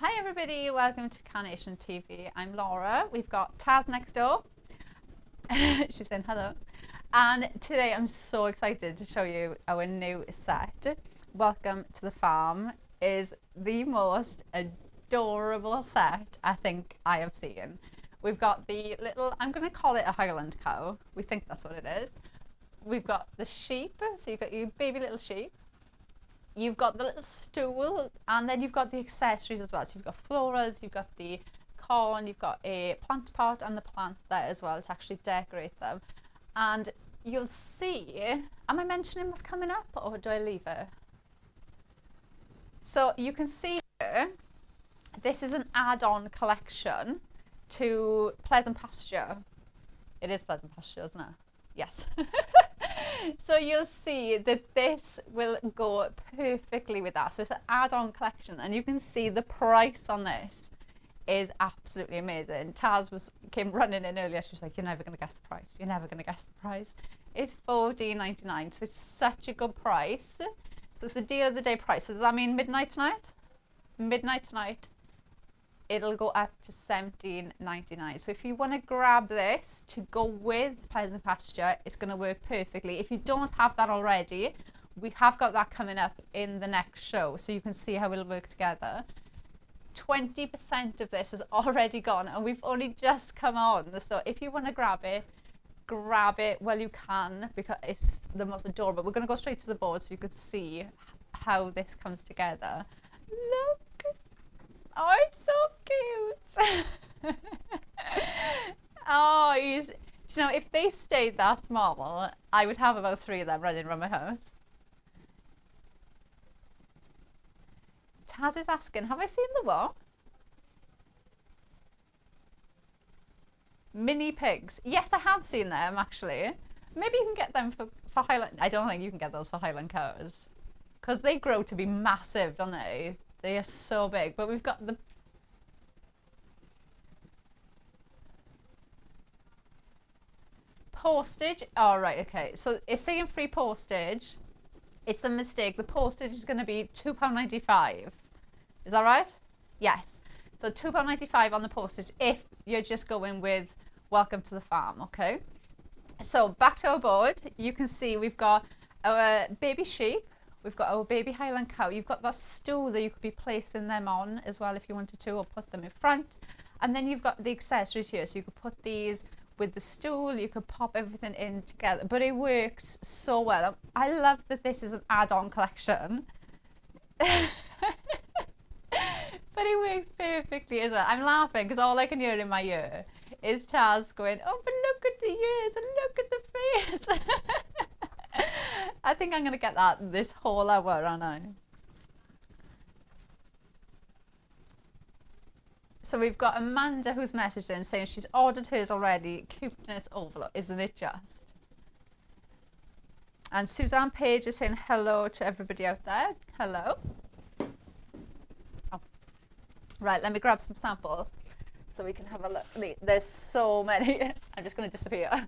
Hi everybody, welcome to Carnation TV. I'm Laura. We've got Taz next door. She's saying hello. And today I'm so excited to show you our new set. Welcome to the Farm is the most adorable set I think I have seen. We've got the little, I'm going to call it a Highland cow. We think that's what it is. We've got the sheep, so you've got your baby little sheep. You've got the little stool, and then you've got the accessories as well. So you've got florals, you've got the corn, you've got a plant pot and the plant there as well to actually decorate them. And you'll see, am I mentioning what's coming up or do I leave it? So you can see here, this is an add-on collection to Pleasant Pasture. It is Pleasant Pasture, isn't it? Yes. So you'll see that this will go perfectly with that. So it's an add-on collection, and you can see the price on this is absolutely amazing. Taz came running in earlier. She was like, "You're never going to guess the price. You're never going to guess the price." It's $14.99, so it's such a good price. So it's the deal of the day price. So does that mean midnight tonight? Midnight tonight. It'll go up to $17.99. So if you want to grab this to go with Pleasant Pasture, it's going to work perfectly. If you don't have that already, we have got that coming up in the next show, so you can see how it'll work together. 20% of this has already gone, and we've only just come on. So if you want to grab it while you can, because it's the most adorable. We're going to go straight to the board so you can see how this comes together. Look. Oh, it's so cute. Oh, do you know, if they stayed that small, I would have about 3 of them running around my house. Taz is asking, have I seen the what? Mini pigs. Yes, I have seen them, actually. Maybe you can get them for Highland. I don't think you can get those for Highland cows, because they grow to be massive, don't they? They are so big. But we've got the postage. Oh, right, okay. So it's saying free postage. It's a mistake. The postage is going to be £2.95. Is that right? Yes. So £2.95 on the postage if you're just going with Welcome to the Farm, okay? So back to our board. You can see we've got our baby sheep. We've got our baby Highland cow. You've got that stool that you could be placing them on as well if you wanted to, or put them in front. And then you've got the accessories here. So you could put these with the stool, you could pop everything in together. But it works so well. I love that this is an add-on collection. But it works perfectly as well. I'm laughing because all I can hear in my ear is Taz going, "Oh, but look at the ears and look at the face." I think I'm going to get that this whole hour, aren't I? So we've got Amanda who's messaged in saying she's ordered hers already. Cuteness overload, isn't it just? And Suzanne Page is saying hello to everybody out there. Hello. Oh. Right, let me grab some samples so we can have a look. There's so many. I'm just going to disappear.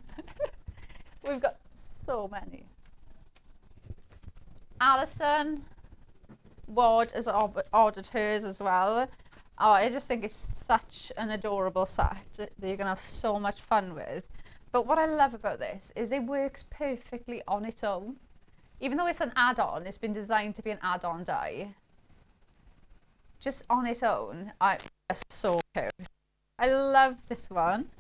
We've got so many. Alison Ward has ordered hers as well. Oh, I just think it's such an adorable set that you're going to have so much fun with. But what I love about this is it works perfectly on its own. Even though it's an add-on, it's been designed to be an add-on die. Just on its own, it's so cute. I love this one.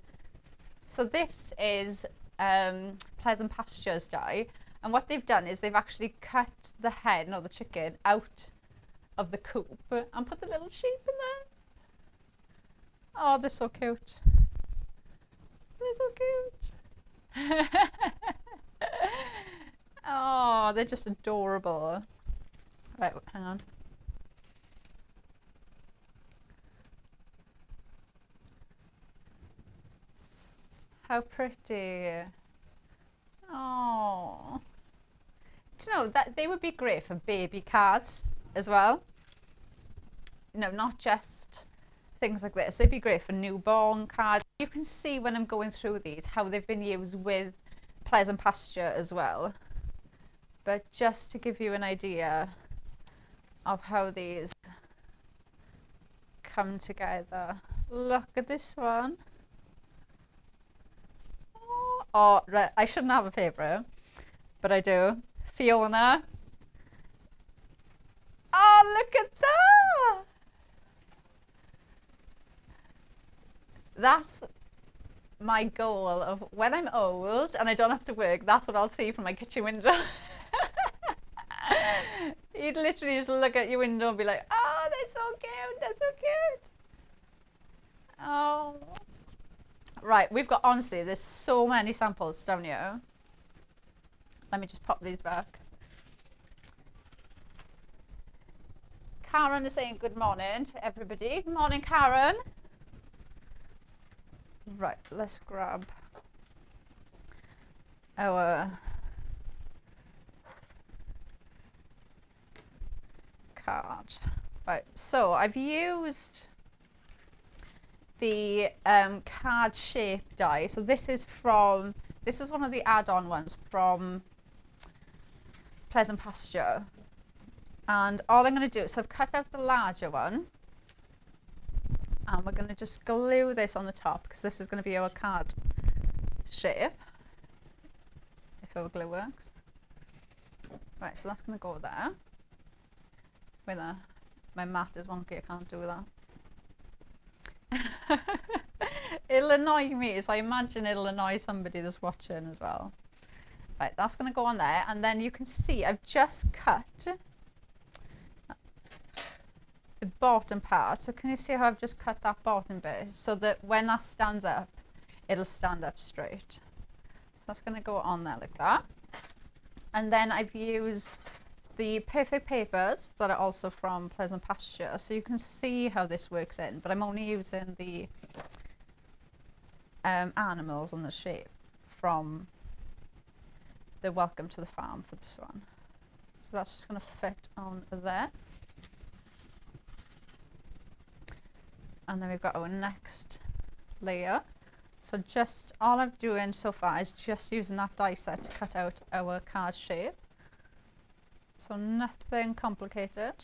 So this is Pleasant Pastures die. And what they've done is they've actually cut the hen or the chicken out of the coop and put the little sheep in there. Oh, they're so cute. They're so cute. Oh, they're just adorable. Right, hang on. How pretty. Oh. Do you know that they would be great for baby cards as well? You know, not just things like this. They'd be great for newborn cards. You can see when I'm going through these how they've been used with Pleasant Pasture as well. But just to give you an idea of how these come together. Look at this one. Oh, right. I shouldn't have a favourite, but I do. Fiona. Oh, look at that. That's my goal of when I'm old and I don't have to work, that's what I'll see from my kitchen window. You'd literally just look at your window and be like, oh, that's so cute, that's so cute. Oh. Right, we've got, honestly, there's so many samples down here. Let me just pop these back. Karen is saying good morning to everybody. Good morning, Karen. Right, let's grab our card. Right, so I've used the card shape die. So this is one of the add-on ones from Pleasant Pasture. And all I'm going to do, so I've cut out the larger one. And we're going to just glue this on the top because this is going to be our card shape. If our glue works. Right, so that's going to go there. My mat is wonky, I can't do that. It'll annoy me, so I imagine it'll annoy somebody that's watching as well. Right, that's going to go on there, and then you can see I've just cut the bottom part. So can you see how I've just cut that bottom bit so that when that stands up, it'll stand up straight. So that's going to go on there like that. And then I've used the Perfect Papers that are also from Pleasant Pasture, so you can see how this works in, but I'm only using the animals and the shape from the Welcome to the Farm for this one. So that's just going to fit on there. And then we've got our next layer. So just all I'm doing so far is just using that die set to cut out our card shape. So nothing complicated.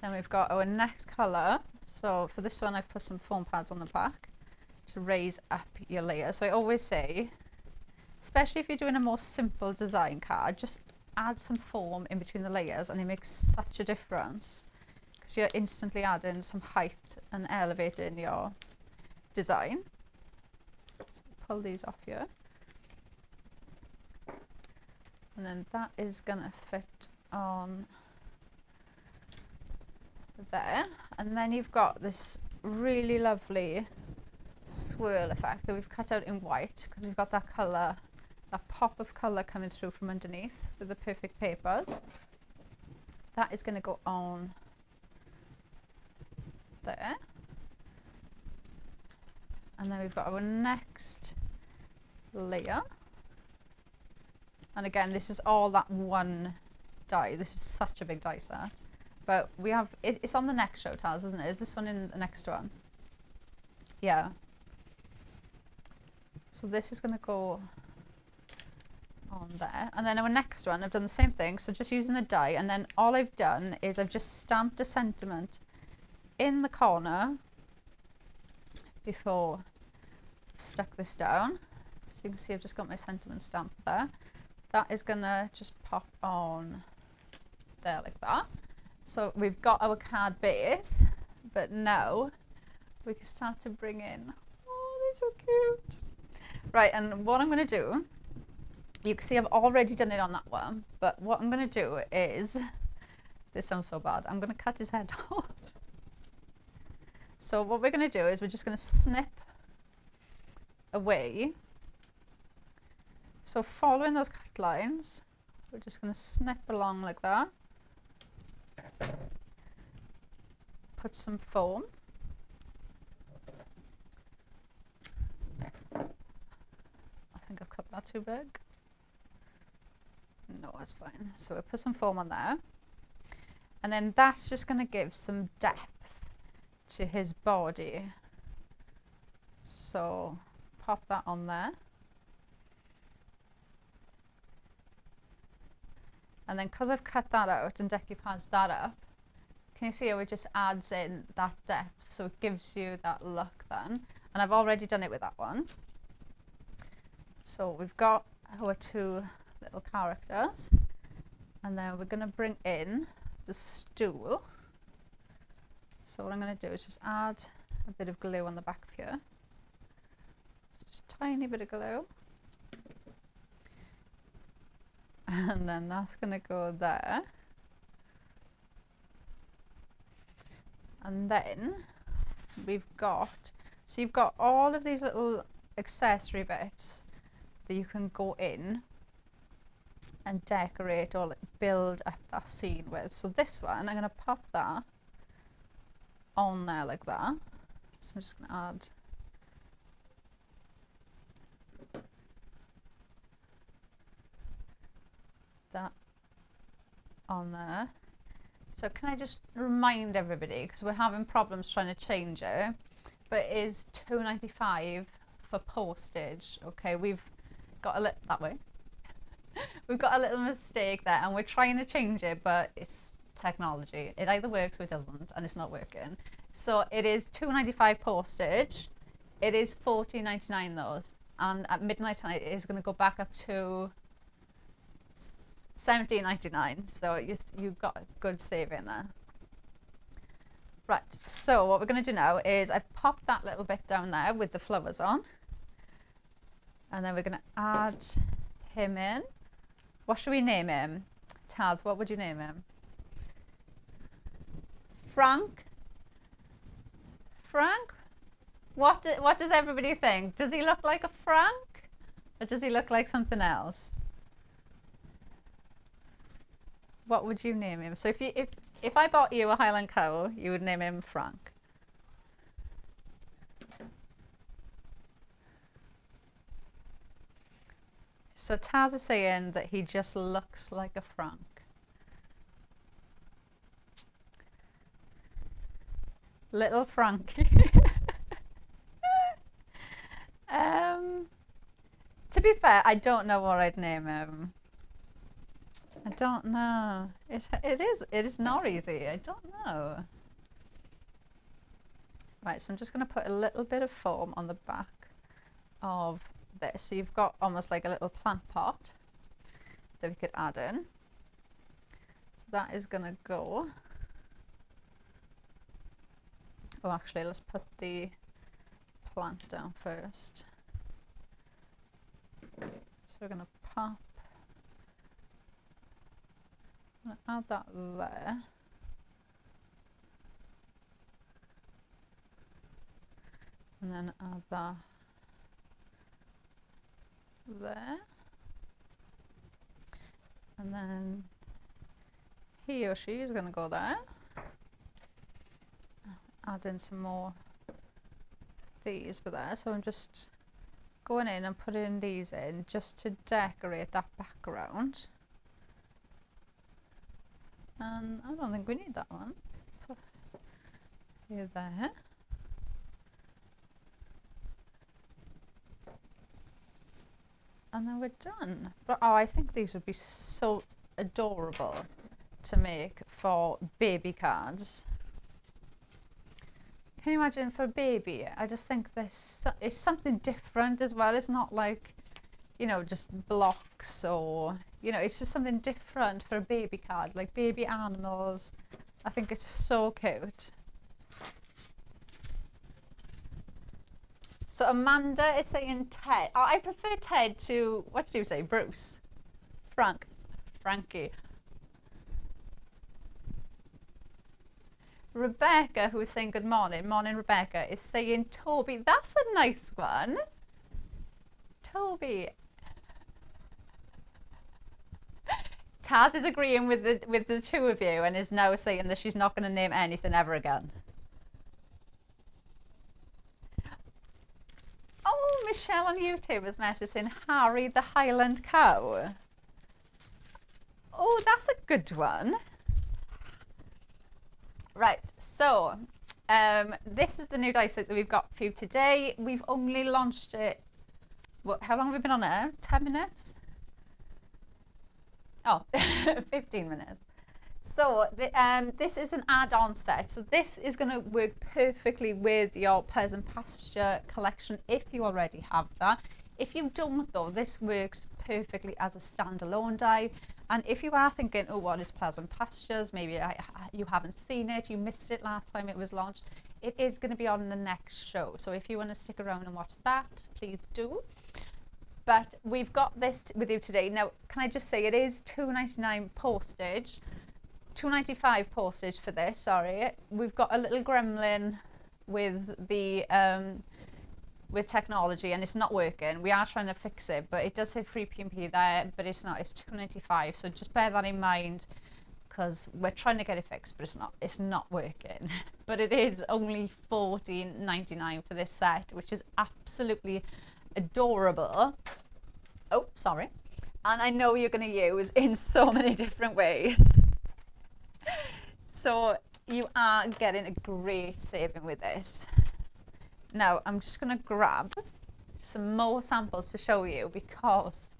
Then we've got our next colour. So for this one I've put some foam pads on the back to raise up your layer. So I always say, especially if you're doing a more simple design card, just add some foam in between the layers and it makes such a difference because you're instantly adding some height and elevating your design. So pull these off here. And then that is going to fit on there. And then you've got this really lovely swirl effect that we've cut out in white because we've got that colour, that pop of colour coming through from underneath with the Perfect Papers. That is going to go on there. And then we've got our next layer. And again, this is all that one die. This is such a big die set. But we have, it's on the next show, Taz, isn't it? Is this one in the next one? Yeah. So this is going to go on there. And then our next one, I've done the same thing. So just using the die. And then all I've done is I've just stamped a sentiment in the corner before I've stuck this down. So you can see I've just got my sentiment stamp there. That is going to just pop on there like that. So we've got our card base, but now we can start to bring in, oh, they're so cute. Right, and what I'm going to do, you can see I've already done it on that one, but what I'm going to do is, this sounds so bad, I'm going to cut his head off. So what we're going to do is we're just going to snip away. So following those cut lines, we're just going to snip along like that. Put some foam. I think I've cut that too big. No, that's fine. So we'll put some foam on there. And then that's just going to give some depth to his body. So pop that on there. And then because I've cut that out and decoupagged that up, Can you see how it just adds in that depth? So it gives you that look then. And I've already done it with that one. So we've got our two little characters. And then we're going to bring in the stool. So what I'm going to do is just add a bit of glue on the back of here. So just a tiny bit of glue. And then that's going to go there. And then we've got, so you've got all of these little accessory bits that you can go in and decorate or like build up that scene with. So this one, I'm going to pop that on there like that. So I'm just going to add that on there. So can I just remind everybody, because we're having problems trying to change it, but it is £2.95 for postage. Okay, we've got a little that way. We've got a little mistake there, and we're trying to change it, but it's technology. It either works or it doesn't, and it's not working. So it is £2.95 postage. It is £14.99 those, and at midnight tonight it is going to go back up to $17.99. So you got a good saving there. Right. So what we're going to do now is I've popped that little bit down there with the flowers on, and then we're going to add him in. What should we name him? Taz, what would you name him? Frank? Frank? What does everybody think? Does he look like a Frank? Or does he look like something else? What would you name him? So if I bought you a Highland cow, you would name him Frank. So Taz is saying that he just looks like a Frank. Little Frankie. To be fair, I don't know what I'd name him. I don't know. It is not easy. I don't know. Right, so I'm just going to put a little bit of foam on the back of this. So you've got almost like a little plant pot that we could add in. So that is going to go. Oh, actually, let's put the plant down first. So we're going to pop. I'm going to add that there. And then add that there. And then he or she is going to go there. Add in some more of these for there. So I'm just going in and putting these in just to decorate that background. And I don't think we need that one. Put you there. And then we're done. But oh, I think these would be so adorable to make for baby cards. Can you imagine for a baby? I just think this is something different as well. It's not like, you know, just blocks or, you know, it's just something different for a baby card, like baby animals. I think it's so cute. So Amanda is saying Ted. Oh, I prefer Ted to, what did you say, Bruce? Frankie. Rebecca, who is saying good morning. Morning, Rebecca, is saying Toby. That's a nice one. Toby. Taz is agreeing with the two of you and is now saying that she's not going to name anything ever again. Oh, Michelle on YouTube is messaging Harry the Highland Cow. Oh, that's a good one. Right, so this is the new dice set that we've got for you today. We've only launched it, how long have we been on air? 10 minutes? Oh, 15 minutes. So this is an add-on set. So this is going to work perfectly with your Pleasant Pasture collection if you already have that. If you don't though, this works perfectly as a standalone die. And if you are thinking, oh, what is Pleasant Pastures? Maybe you haven't seen it, you missed it last time it was launched. It is going to be on the next show. So if you want to stick around and watch that, please do. But we've got this with you today. Now, can I just say it is $2.99 postage. $2.95 postage for this, sorry. We've got a little gremlin with the with technology and it's not working. We are trying to fix it, but it does say free P&P there, but it's not. It's $2.95, so just bear that in mind because we're trying to get it fixed, but it's not working. But it is only $14.99 for this set, which is absolutely adorable. Oh, sorry. And I know you're going to use in so many different ways. So you are getting a great saving with this. Now I'm just going to grab some more samples to show you because,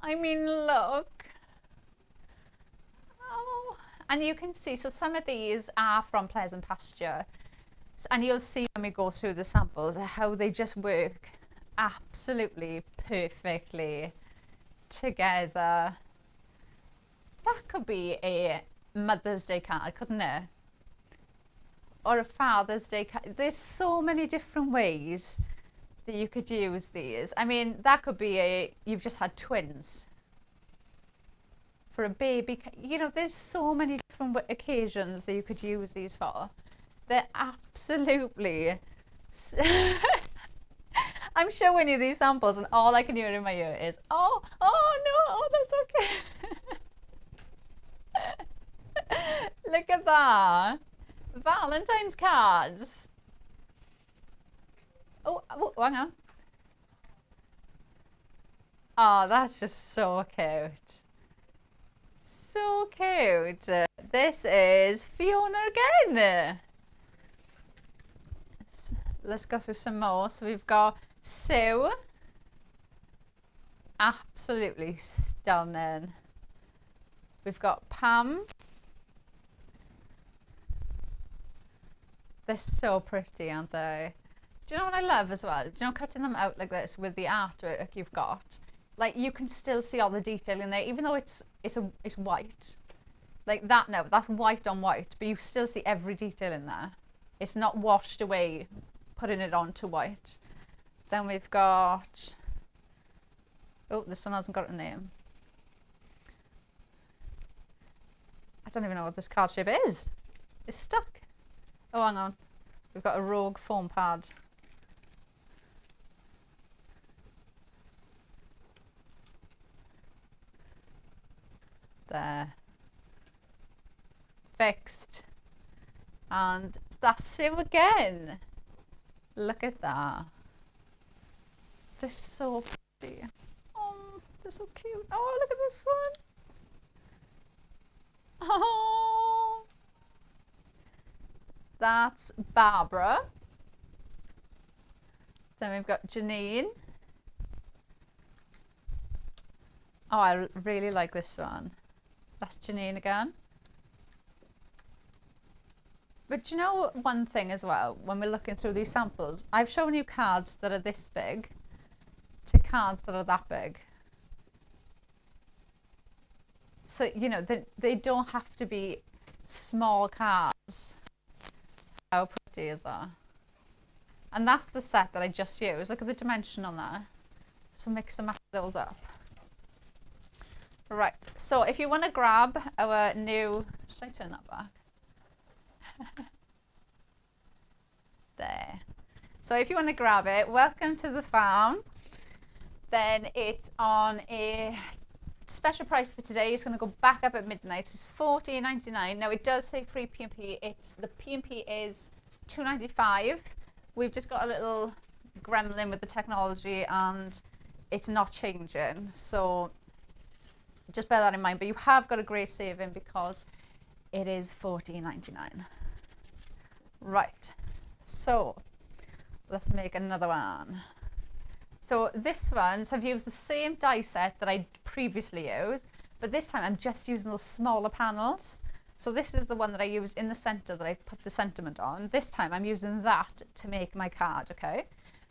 I mean, look. Oh, and you can see, so some of these are from Pleasant Pasture. And you'll see when we go through the samples how they just work absolutely perfectly together. That could be a Mother's Day card, couldn't it? Or a Father's Day card. There's so many different ways that you could use these. I mean, that could be you've just had twins. For a baby, you know, there's so many different occasions that you could use these for. They're absolutely... I'm showing you these samples and all I can hear in my ear is, oh no, oh, that's okay. Look at that. Valentine's cards. Oh, hang on. Oh, that's just so cute. So cute. This is Fiona again. Let's go through some more. So we've got Sue. Absolutely stunning. We've got Pam. They're so pretty, aren't they? Do you know what I love as well? Do you know cutting them out like this with the artwork you've got? Like you can still see all the detail in there, even though it's white. Like that now, that's white on white, but you still see every detail in there. It's not washed away, putting it onto white. Then we've got, oh, this one hasn't got a name. I don't even know what this card shape is. It's stuck. Oh, hang on. We've got a rogue foam pad. There. Fixed. And that's Sue again. Look at that. They're so pretty. Oh, they're so cute. Oh, look at this one. Oh. That's Barbara. Then we've got Janine. Oh, I really like this one. That's Janine again. But do you know one thing as well, when we're looking through these samples, I've shown you cards that are this big to cards that are that big. So, you know, they don't have to be small cards. How pretty is that? And that's the set that I just used. Look at the dimension on there. So mix and match those up. Right, so if you want to grab our new, should I turn that back? There. So if you want to grab it, welcome to the farm. Then it's on a special price for today. It's going to go back up at midnight. It's $14.99. Now it does say free P&P. The P&P is $2.95. We've just got a little gremlin with the technology and it's not changing. So just bear that in mind. But you have got a great saving because it is $14.99. Right. So let's make another one. So this one, so I've used the same die set that I previously used, but this time I'm just using those smaller panels. So this is the one that I used in the centre that I put the sentiment on. This time I'm using that to make my card, okay?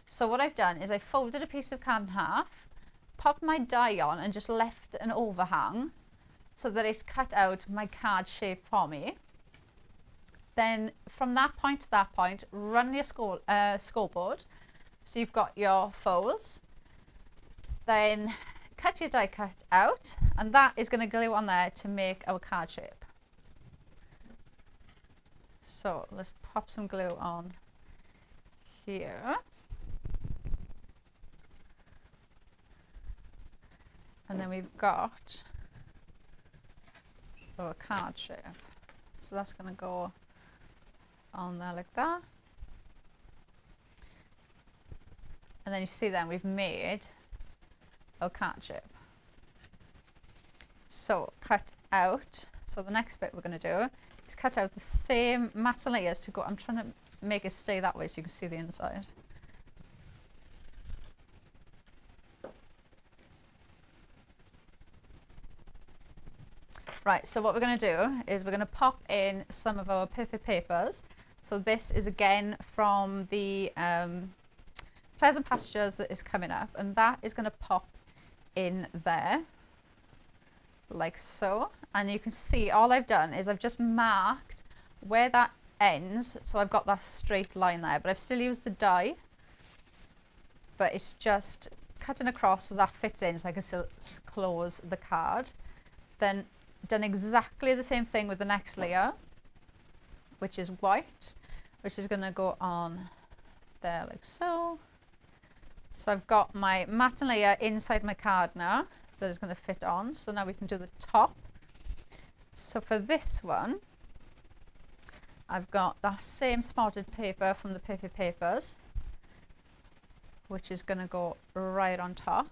So what I've done is I folded a piece of card in half, popped my die on and just left an overhang so that it's cut out my card shape for me. Then from that point to that point, run your scoreboard. So you've got your folds. Then cut your die cut out, and that is going to glue on there to make our card shape. So let's pop some glue on here. And then we've got our card shape. So that's going to go on there like that. And then you see then we've made our card shape. So cut out. So the next bit we're going to do is cut out the same matte layers to go. I'm trying to make it stay that way so you can see the inside. Right, so what we're going to do is we're going to pop in some of our perfect papers. So this is again from the Pleasant Pastures that is coming up, and that is going to pop in there like so. And you can see all I've done is I've just marked where that ends, so I've got that straight line there, but I've still used the die, but it's just cutting across so that fits in so I can still close the card. Then done exactly the same thing with the next layer, which is white, which is going to go on there like so. So I've got my matte layer inside my card now that is going to fit on. So now we can do the top. So for this one, I've got that same spotted paper from the Perfect Papers, which is going to go right on top.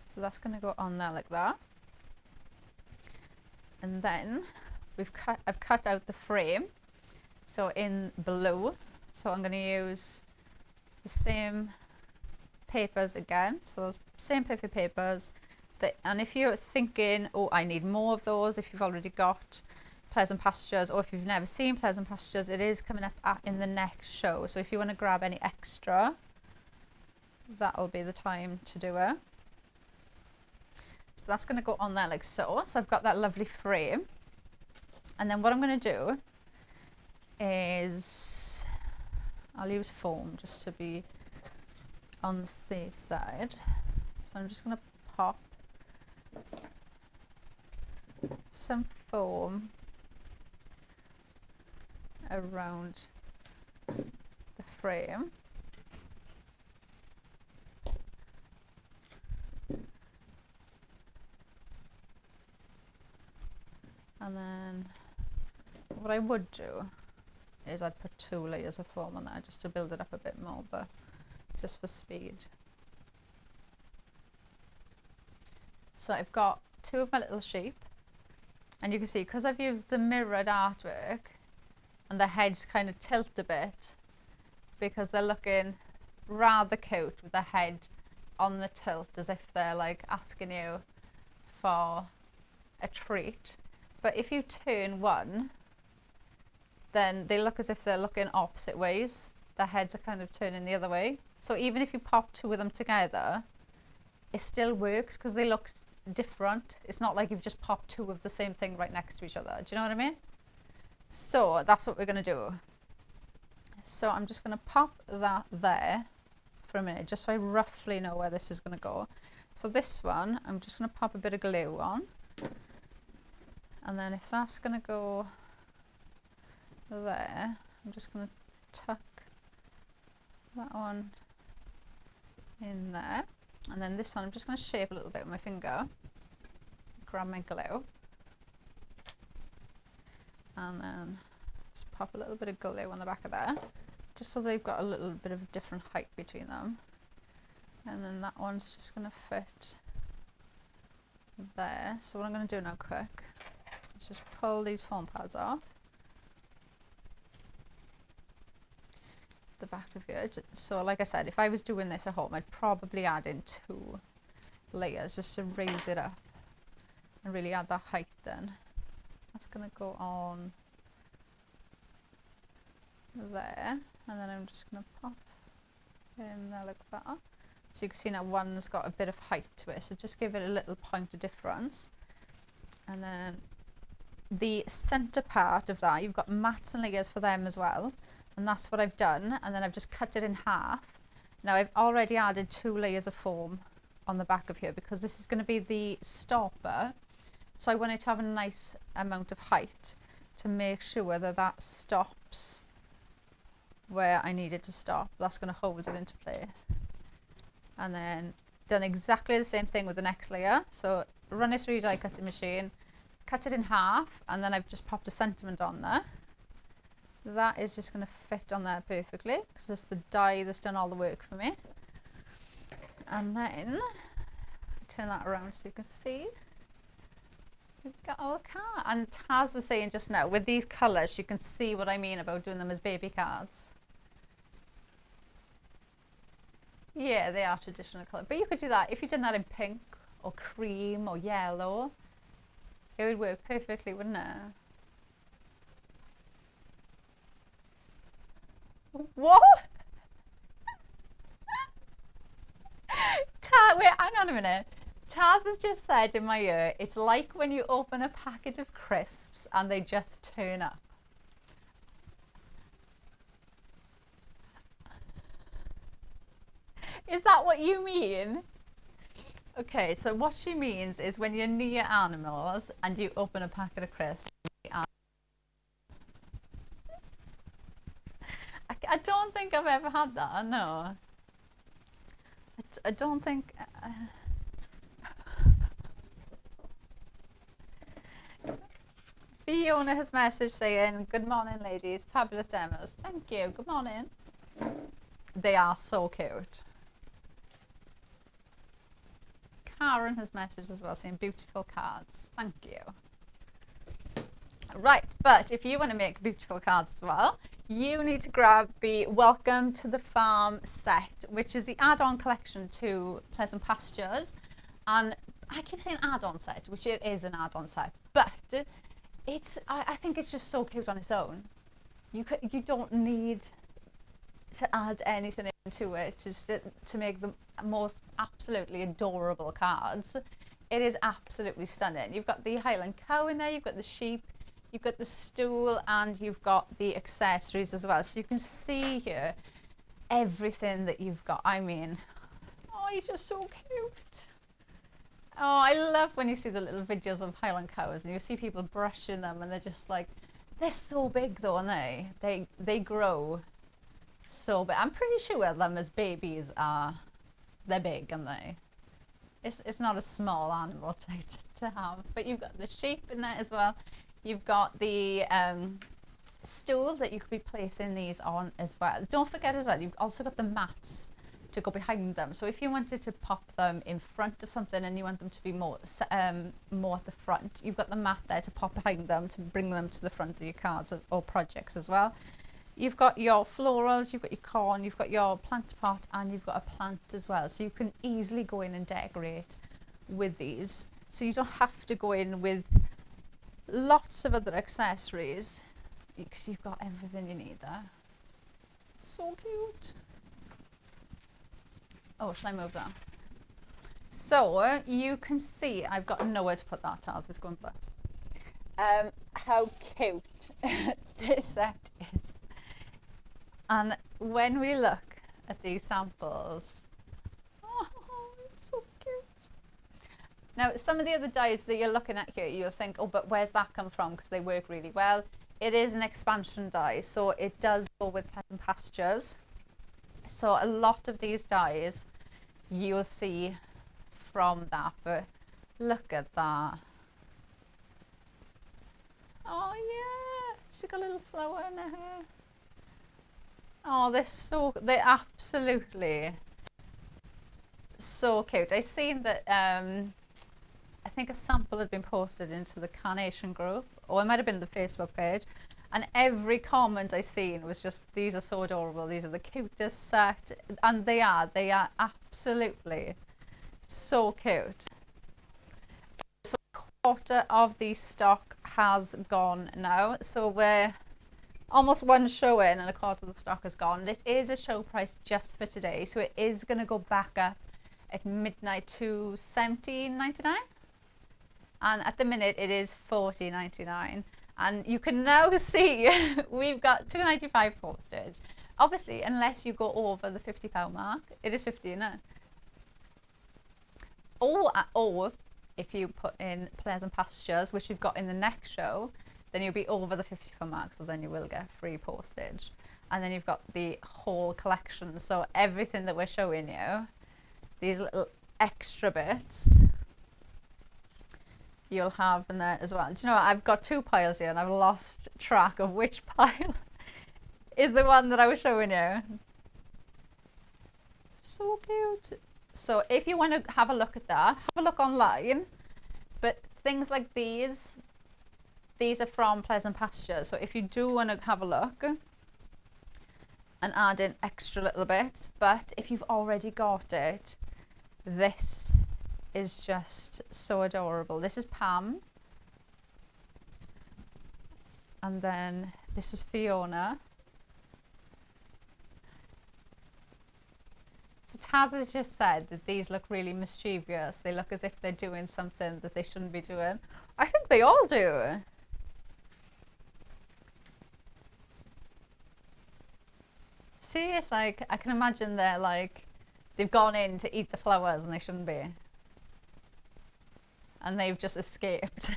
So that's going to go on there like that. And then I've cut out the frame, so in blue. So I'm going to use the same papers again. So those same Perfect Papers. And if you're thinking, oh, I need more of those, if you've already got Pleasant Pastures, or if you've never seen Pleasant Pastures, it is coming up in the next show. So if you want to grab any extra, that'll be the time to do it. So that's going to go on there like so. So I've got that lovely frame. And then what I'm going to do is I'll use foam just to be on the safe side. So I'm just going to pop some foam around the frame. And then what I would do is I'd put 2 layers of foam on there just to build it up a bit more, but just for speed. So I've got 2 of my little sheep, and you can see because I've used the mirrored artwork and the heads kind of tilt a bit because they're looking rather cute with the head on the tilt as if they're like asking you for a treat. But if you turn one, then they look as if they're looking opposite ways. Their heads are kind of turning the other way. So even if you pop 2 of them together, it still works because they look different. It's not like you've just popped 2 of the same thing right next to each other. Do you know what I mean? So that's what we're going to do. So I'm just going to pop that there for a minute, just so I roughly know where this is going to go. So this one, I'm just going to pop a bit of glue on. And then if that's going to go there, I'm just going to tuck that one in there. And then this one, I'm just going to shape a little bit with my finger. Grab my glue. And then just pop a little bit of glue on the back of there, just so they've got a little bit of different height between them. And then that one's just going to fit there. So what I'm going to do now quick, just pull these foam pads off the back of it. So like I said, if I was doing this at home, I'd probably add in 2 layers just to raise it up and really add that height then. That's going to go on there, and then I'm just going to pop in there like that. So you can see now one's got a bit of height to it, so just give it a little point of difference. And then the center part of that, you've got mats and layers for them as well, and that's what I've done. And then I've just cut it in half. Now I've already added 2 layers of foam on the back of here because this is going to be the stopper, so I want it to have a nice amount of height to make sure that that stops where I need it to stop. That's going to hold it into place. And then done exactly the same thing with the next layer. So run it through your die cutting machine, cut it in half, and then I've just popped a sentiment on there. That is just going to fit on there perfectly because it's the die that's done all the work for me. And then turn that around so you can see we've got our card. And Taz was saying just now, with these colours you can see what I mean about doing them as baby cards. Yeah, they are traditional colour, but you could do that if you did that in pink or cream or yellow. It would work perfectly, wouldn't it? What? Wait, hang on a minute. Taz has just said in my ear, it's like when you open a packet of crisps and they just turn up. Is that what you mean? Okay, so what she means is when you're near animals and you open a packet of crisps. I don't think I've ever had that, no. I don't think... Fiona has messaged saying, good morning ladies, fabulous demos. Thank you, good morning. They are so cute. Karen has messaged as well saying beautiful cards. Thank you. Right, but if you want to make beautiful cards as well, you need to grab the Welcome to the Farm set, which is the add-on collection to Pleasant Pastures. And I keep saying add-on set, which it is an add-on set, but I think it's just so cute on its own. You don't need to add anything into it just to make the most absolutely adorable cards. It is absolutely stunning. You've got the Highland cow in there, you've got the sheep, you've got the stool, and you've got the accessories as well. So you can see here everything that you've got. I mean, oh, he's just so cute. Oh, I love when you see the little videos of Highland cows and you see people brushing them and they're just like, they're so big though, aren't they? They grow so big. I'm pretty sure them as babies they're big, aren't they? It's not a small animal to have. But you've got the sheep in there as well. You've got the stool that you could be placing these on as well. Don't forget as well, you've also got the mats to go behind them. So if you wanted to pop them in front of something and you want them to be more at the front, you've got the mat there to pop behind them to bring them to the front of your cards or projects as well. You've got your florals, you've got your corn, you've got your plant pot, and you've got a plant as well. So you can easily go in and decorate with these. So you don't have to go in with lots of other accessories because you've got everything you need there. So cute. Oh, shall I move that? So you can see I've got nowhere to put that as it's going blur. How cute this set is. And when we look at these samples, oh, it's so cute. Now, some of the other dies that you're looking at here, you'll think, oh, but where's that come from? Because they work really well. It is an expansion die, so it does go with Pleasant Pastures. So a lot of these dies you'll see from that, but look at that. Oh yeah, she's got a little flower in her hair. Oh, they're absolutely so cute. I seen that I think a sample had been posted into the Carnation group, or it might have been the Facebook page, and every comment I seen was just, these are so adorable, these are the cutest set, and they are absolutely so cute. So a quarter of the stock has gone now. So we're almost one show in and a quarter of the stock has gone. This is a show price just for today, so it is going to go back up at midnight to $17.99, and at the minute it is $14.99. And you can now see we've got $2.95 postage. Obviously, unless you go over the £50 mark, it is 50, isn't it? Or if you put in Pleasant Pastures, which we've got in the next show, then you'll be over the £50 mark, so then you will get free postage. And then you've got the whole collection, so everything that we're showing you, these little extra bits, you'll have in there as well. Do you know what? I've got two piles here and I've lost track of which pile is the one that I was showing you. So cute. So if you want to have a look at that, have a look online. But things like these are from Pleasant Pastures. So if you do want to have a look and add in extra little bits, but if you've already got it, this is just so adorable. This is Pam, and then this is Fiona. So Taz has just said that these look really mischievous. They look as if they're doing something that they shouldn't be doing. I think they all do. See, it's like, I can imagine they're like, they've gone in to eat the flowers and they shouldn't be. And they've just escaped.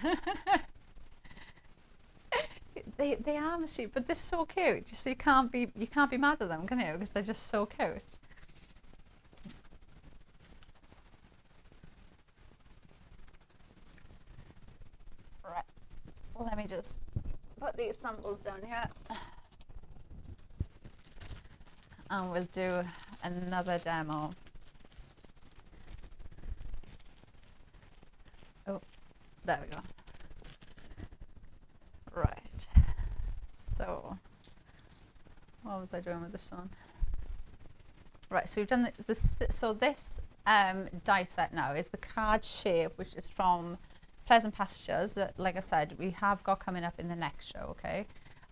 They are mischievous, but they're so cute. So you can't be mad at them, can you? Because they're just so cute. Right. Let me just put these samples down here. And we'll do another demo. Oh, there we go. Right. So, what was I doing with this one? Right, so we've done this. So this die set now is the card shape, which is from Pleasant Pastures. That, like I've said, we have got coming up in the next show. Okay.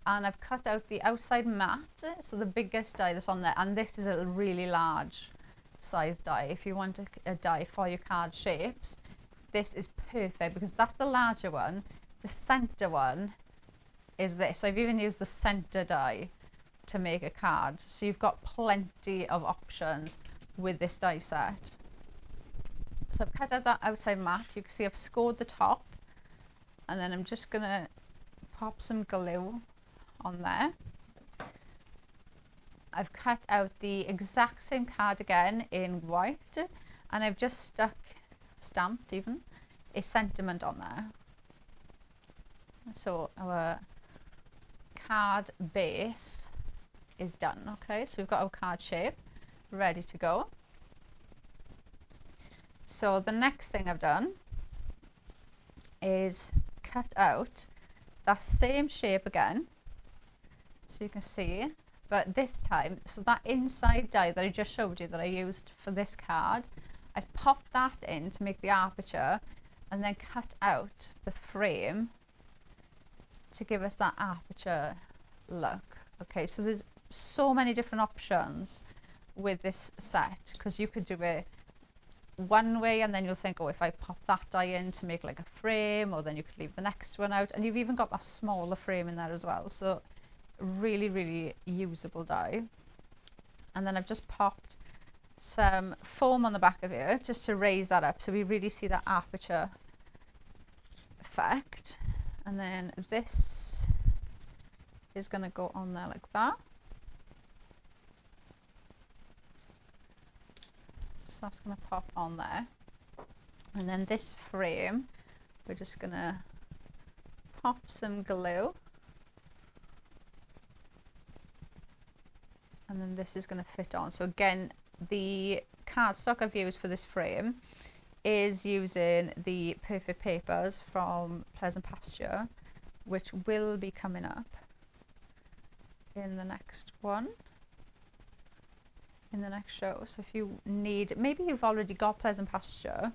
And I've cut out the outside mat, so the biggest die that's on there, and this is a really large size die. If you want a die for your card shapes, this is perfect because that's the larger one. The center one is this. So I've even used the center die to make a card. So you've got plenty of options with this die set. So I've cut out that outside mat. You can see I've scored the top, and then I'm just gonna pop some glue on there. I've cut out the exact same card again in white, and I've just stamped even a sentiment on there. So our card base is done. Okay, so we've got our card shape ready to go. So the next thing I've done is cut out that same shape again, so you can see, but this time, so that inside die that I just showed you that I used for this card, I've popped that in to make the aperture and then cut out the frame to give us that aperture look. Okay, so there's so many different options with this set, because you could do it one way and then you'll think, oh, if I pop that die in to make like a frame, or then you could leave the next one out, and you've even got that smaller frame in there as well. So really, really usable die. And then I've just popped some foam on the back of it just to raise that up so we really see that aperture effect. And then this is going to go on there like that. So that's going to pop on there. And then this frame, we're just going to pop some glue. And then this is going to fit on. So again, the cardstock I've used for this frame is using the Perfect Papers from Pleasant Pasture, which will be coming up in the next one, in the next show. So if you need, maybe you've already got Pleasant Pasture,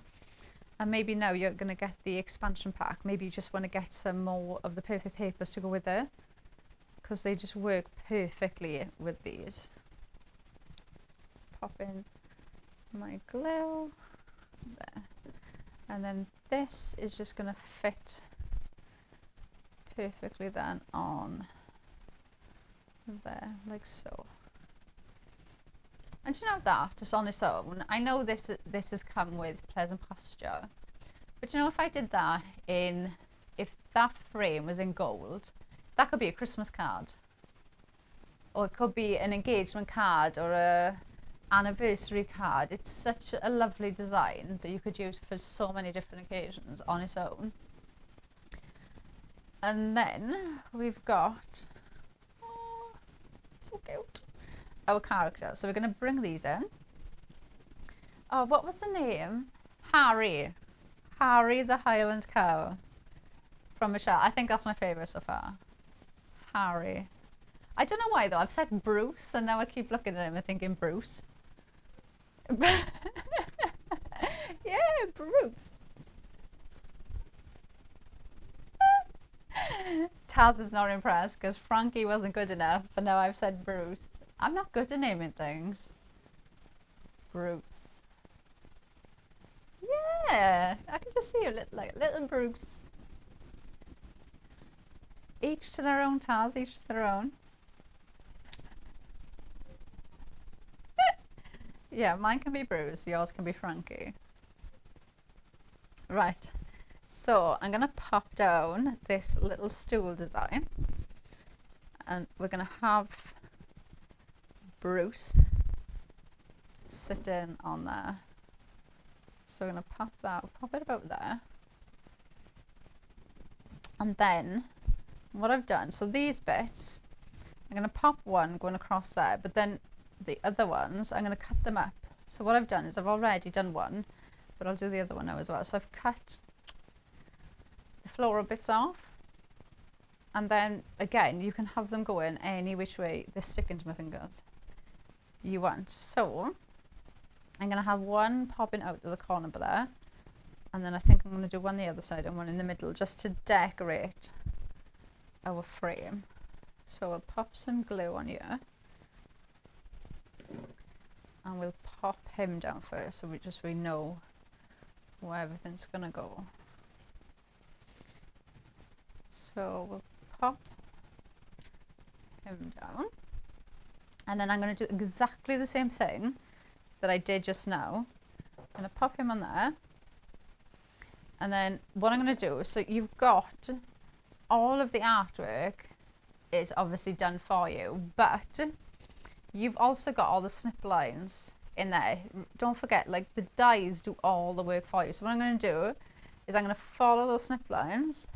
And maybe now you're going to get the expansion pack. Maybe you just want to get some more of the perfect papers to go with it, because they just work perfectly with these. Pop in my glue there, and then this is just going to fit perfectly then on there, like so. And you know that, just on its own, I know this has come with Pleasant Pasture, but you know, if I did that if that frame was in gold, that could be a Christmas card, or it could be an engagement card, or a anniversary card. It's such a lovely design that you could use for so many different occasions on its own. And then we've got, oh, so cute, our character. So we're going to bring these in. Oh, what was the name? Harry the Highland Cow from Michelle. I think that's my favourite so far. Harry. I don't know why though, I've said Bruce and now I keep looking at him and thinking Bruce. Yeah, Bruce. Taz is not impressed because Frankie wasn't good enough, but now I've said Bruce. I'm not good at naming things. Bruce. Yeah, I can just see a little Bruce. Each to their own, Taz, each to their own. Yeah, mine can be Bruce, yours can be Frankie. Right, so I'm going to pop down this little stool design, and we're going to have Bruce sitting on there. So we're going to pop it about there. And then what I've done, so these bits, I'm going to pop one going across there, but then the other ones, I'm going to cut them up. So what I've done is I've already done one, but I'll do the other one now as well. So I've cut the floral bits off, and then again, you can have them going any which way they stick into my fingers you want. So I'm going to have one popping out of the corner there, and then I think I'm going to do one the other side and one in the middle just to decorate our frame. So we'll pop some glue on here, and we'll pop him down first so we know where everything's going to go. So we'll pop him down, and then I'm going to do exactly the same thing that I did just now. I'm going to pop him on there, and then what I'm going to do, so you've got all of the artwork is obviously done for you, but you've also got all the snip lines in there. Don't forget, like, the dies do all the work for you. So what I'm going to do is I'm going to follow those snip lines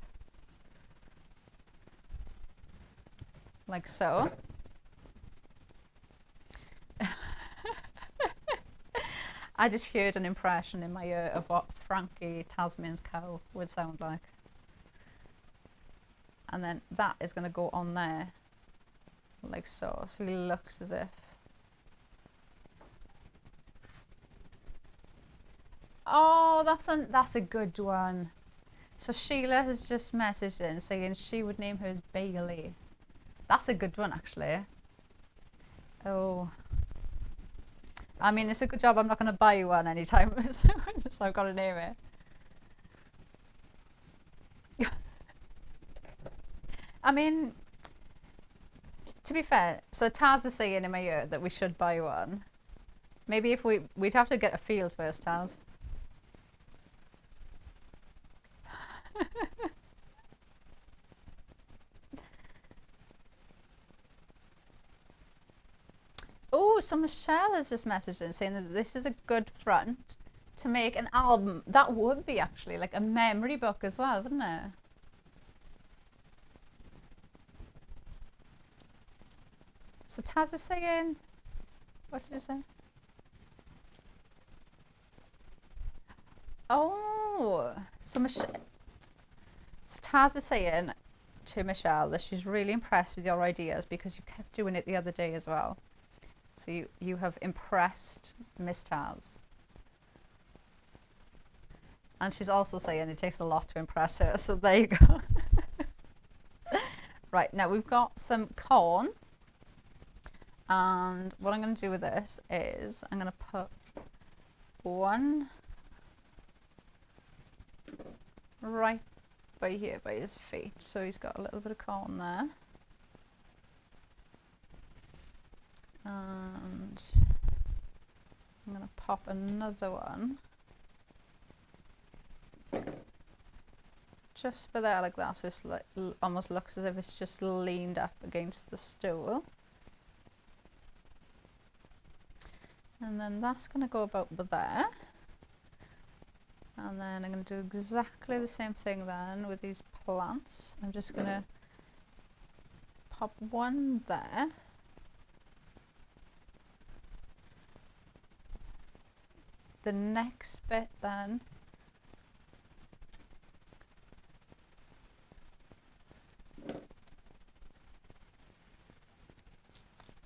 like so. I just heard an impression in my ear of what Frankie Tasman's cow would sound like. And then that is going to go on there like so. So he looks as if. Oh, that's a good one. So Sheila has just messaged in saying she would name hers Bailey. That's a good one, actually. Oh. I mean, it's a good job I'm not going to buy you one anytime soon, so I've got to name it. I mean, to be fair, so Taz is saying in my ear that we should buy one. Maybe if we'd have to get a field first, Taz. Oh, so Michelle has just messaged in saying that this is a good front to make an album. That would be actually like a memory book as well, wouldn't it? So Taz is saying, what did you say? Oh, so Taz is saying to Michelle that she's really impressed with your ideas because you kept doing it the other day as well. So you have impressed Miss Taz. And she's also saying it takes a lot to impress her. So there you go. Right, now we've got some corn. And what I'm going to do with this is I'm going to put one right by here by his feet. So he's got a little bit of corn there. And I'm going to pop another one just for there like that, so it's like, almost looks as if it's just leaned up against the stool. And then that's going to go about there. And then I'm going to do exactly the same thing then with these plants. I'm just going to pop one there. The next bit then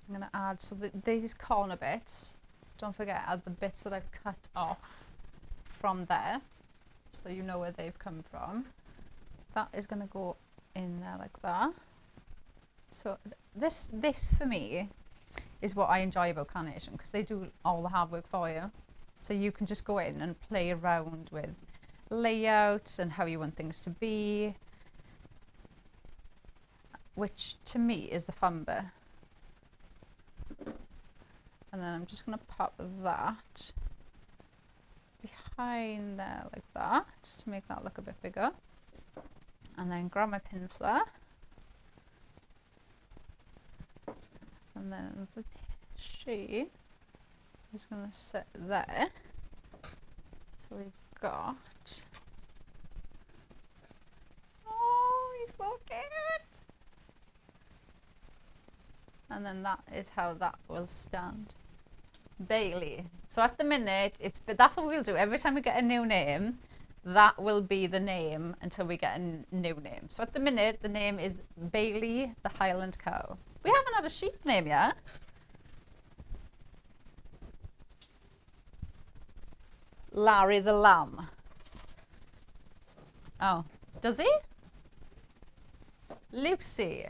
I'm going to add, so these corner bits, don't forget, add the bits that I've cut off from there, so you know where they've come from. That is going to go in there like that. So this for me is what I enjoy about Carnation, because they do all the hard work for you. So you can just go in and play around with layouts and how you want things to be, which to me is the fun bit. And then I'm just going to pop that behind there like that, just to make that look a bit bigger. And then grab my pin flare. And then the she is going to sit there. So we've got, oh, he's so cute. And then that is how that will stand. Bailey. So at the minute, but that's what we'll do. Every time we get a new name, that will be the name until we get a new name. So at the minute, the name is Bailey the Highland Cow. We haven't had a sheep name yet. Larry the Lamb. Oh, does he? Lucy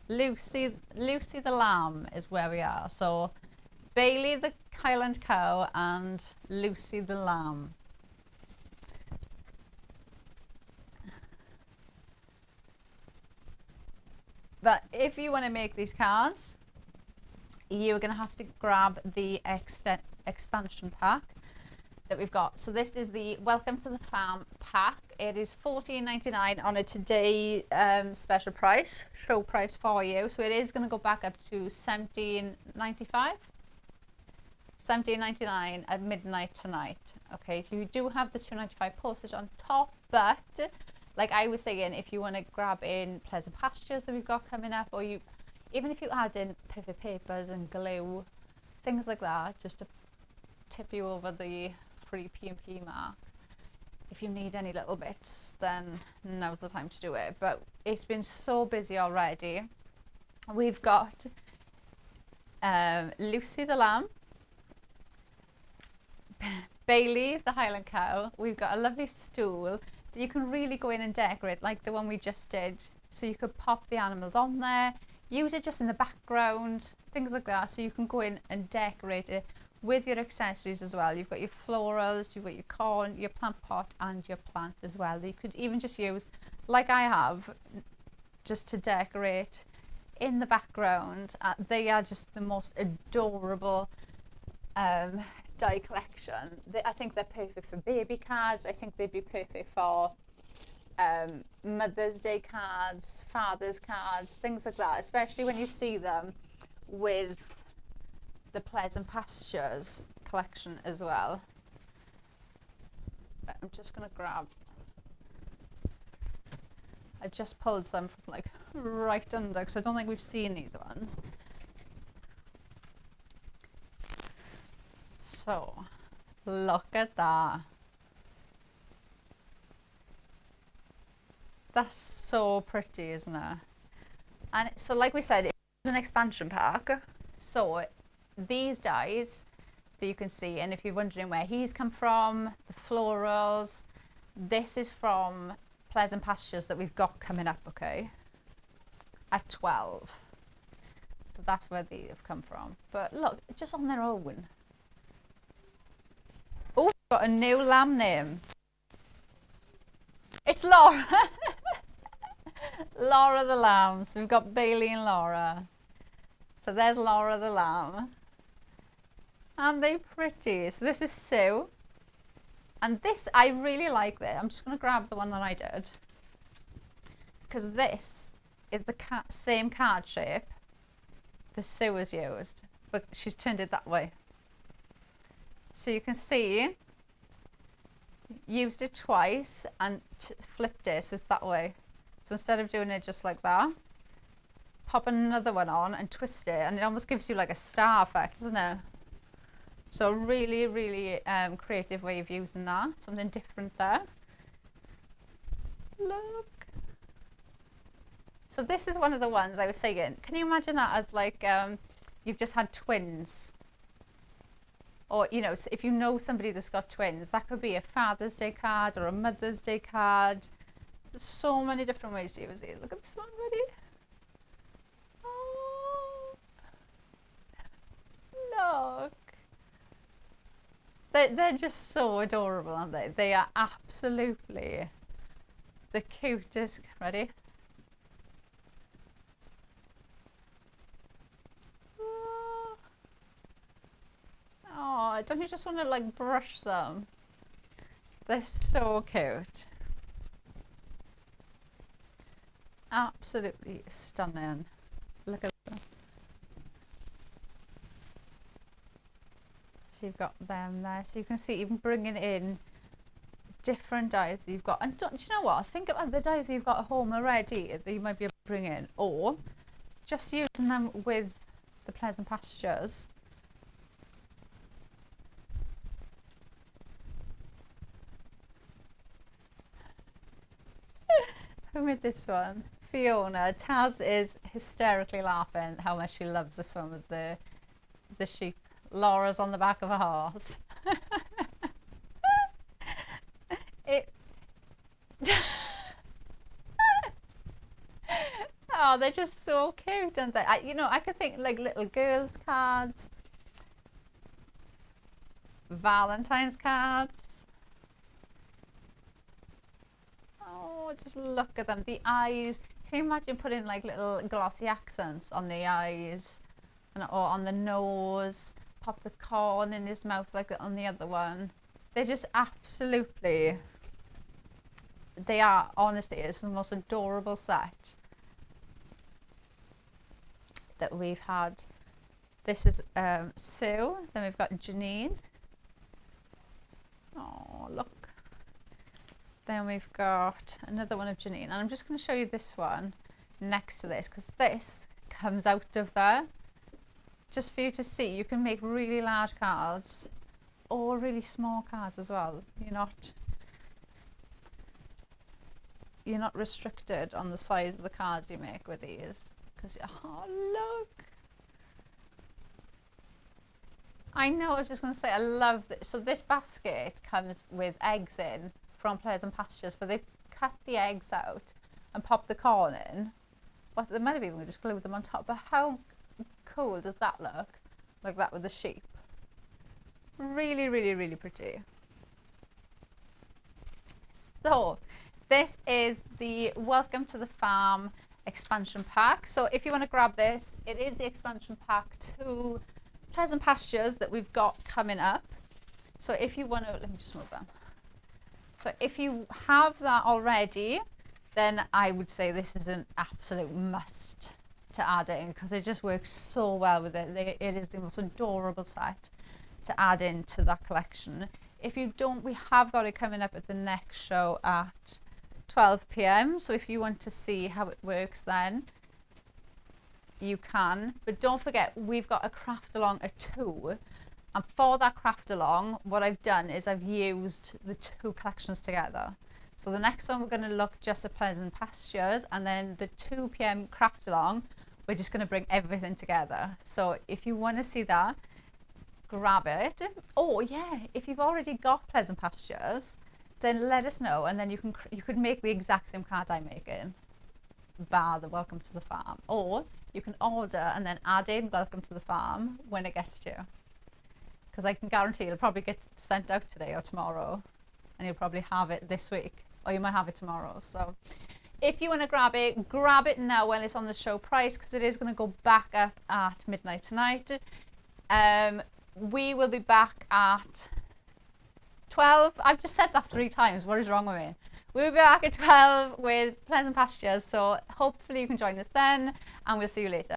the Lamb is where we are. So Bailey the Highland Cow and Lucy the Lamb. But if you want to make these cards, you're going to have to grab the expansion pack that we've got. So this is the Welcome to the Farm pack. It is $14.99 on a today special price, show price for you. So it is going to go back up to $17.95. $17.99 at midnight tonight. Okay, so you do have the $2.95 postage on top, but like I was saying, if you want to grab in Pleasant Pastures that we've got coming up, or even if you add in pivot papers and glue, things like that, just to tip you over the free P&P mark. If you need any little bits, then now's the time to do it. But it's been so busy already. We've got Lucy the Lamb, Bailey the Highland Cow. We've got a lovely stool that you can really go in and decorate, like the one we just did. So you could pop the animals on there, use it just in the background, things like that. So you can go in and decorate it with your accessories as well. You've got your florals, you've got your corn, your plant pot, and your plant as well. You could even just use, like I have, just to decorate in the background. They are just the most adorable die collection. I think they're perfect for baby cards. I think they'd be perfect for Mother's Day cards, Father's cards, things like that, especially when you see them with the Pleasant Pastures collection as well. Right, I'm just going to grab, I've just pulled some from like right under, because I don't think we've seen these ones. So look at that. That's so pretty, isn't it? And so like we said, it's an expansion pack. So these dies that you can see, and if you're wondering where he's come from, the florals, This is from Pleasant Pastures that we've got coming up, okay, at 12. So that's where these have come from. But look, just on their own. Oh, we've got a new lamb name. It's Laura. Laura the lamb. So we've got Bailey and Laura. So there's Laura the lamb. Aren't they pretty? So this is Sue. And this, I really like this. I'm just going to grab the one that I did. Because this is the same card shape that Sue has used. But she's turned it that way. So you can see, used it twice and flipped it so it's that way. So instead of doing it just like that, pop another one on and twist it, and it almost gives you like a star effect, doesn't it? So really, really creative way of using that. Something different there. Look. So this is one of the ones I was saying. Can you imagine that as like you've just had twins? Or, you know, if you know somebody that's got twins, that could be a Father's Day card or a Mother's Day card. There's so many different ways to use it. Look at this one, ready? Oh, look. They're just so adorable, aren't they? They are absolutely the cutest. Ready? Oh, don't you just want to like brush them? They're so cute. Absolutely stunning. Look at them. So you've got them there. So you can see even bringing in different dyes that you've got. And do you know what? Think about the dyes that you've got at home already that you might be able to bring in. Or just using them with the Pleasant Pastures. Who made this one? Fiona. Taz is hysterically laughing how much she loves this one with the sheep. Laura's on the back of a horse. Oh, they're just so cute, aren't they? You know, I could think like little girls' cards, Valentine's cards. Oh, just look at them. The eyes. Can you imagine putting like little glossy accents on the eyes or on the nose? Pop the corn in his mouth like on the other one. They're just absolutely, they are, honestly, it's the most adorable set that we've had. This is Sue, then we've got Janine. Oh, look. Then we've got another one of Janine, and I'm just going to show you this one next to this, because this comes out of there. Just for you to see, you can make really large cards or really small cards as well. You're not restricted on the size of the cards you make with these. Because, oh, look. I know, I was just going to say, I love this. So this basket comes with eggs in from Pleasant Pastures, but they've cut the eggs out and popped the corn in. Well, they might have even just glued them on top, but how cool does that look? Like that with the sheep. Really, really, really pretty. So this is the Welcome to the Farm expansion pack. So if you want to grab this, it is the expansion pack to Pleasant Pastures that we've got coming up. So if you want to, let me just move them. So if you have that already, then I would say this is an absolute must to add in, because it just works so well with it. It is the most adorable set to add into that collection. If you don't, we have got it coming up at the next show at 12 p.m. So if you want to see how it works then, you can. But don't forget, we've got a craft along at 2. And for that craft along, what I've done is I've used the 2 collections together. So the next one we're going to look just at Pleasant Pastures, and then the 2 p.m. craft along, we're just going to bring everything together. So if you want to see that, grab it. Oh yeah, if you've already got Pleasant Pastures, then let us know, and then you could make the exact same card I'm making, bar the welcome to the farm, or you can order and then add in welcome to the farm when it gets to you, because I can guarantee it'll probably get sent out today or tomorrow, and you'll probably have it this week, or you might have it tomorrow. So if you want to grab it now when it's on the show price, because it is going to go back up at midnight tonight. We will be back at 12. I've just said that 3 times. What is wrong with me? We'll be back at 12 with Pleasant Pastures. So hopefully you can join us then, and we'll see you later.